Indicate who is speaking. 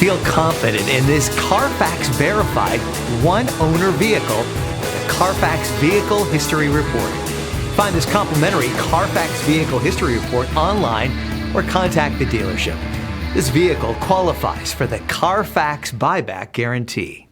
Speaker 1: Feel confident in this Carfax verified one-owner vehicle with the Carfax Vehicle History Report. Find this complimentary Carfax Vehicle History Report online or contact the dealership. This vehicle qualifies for the Carfax buyback guarantee.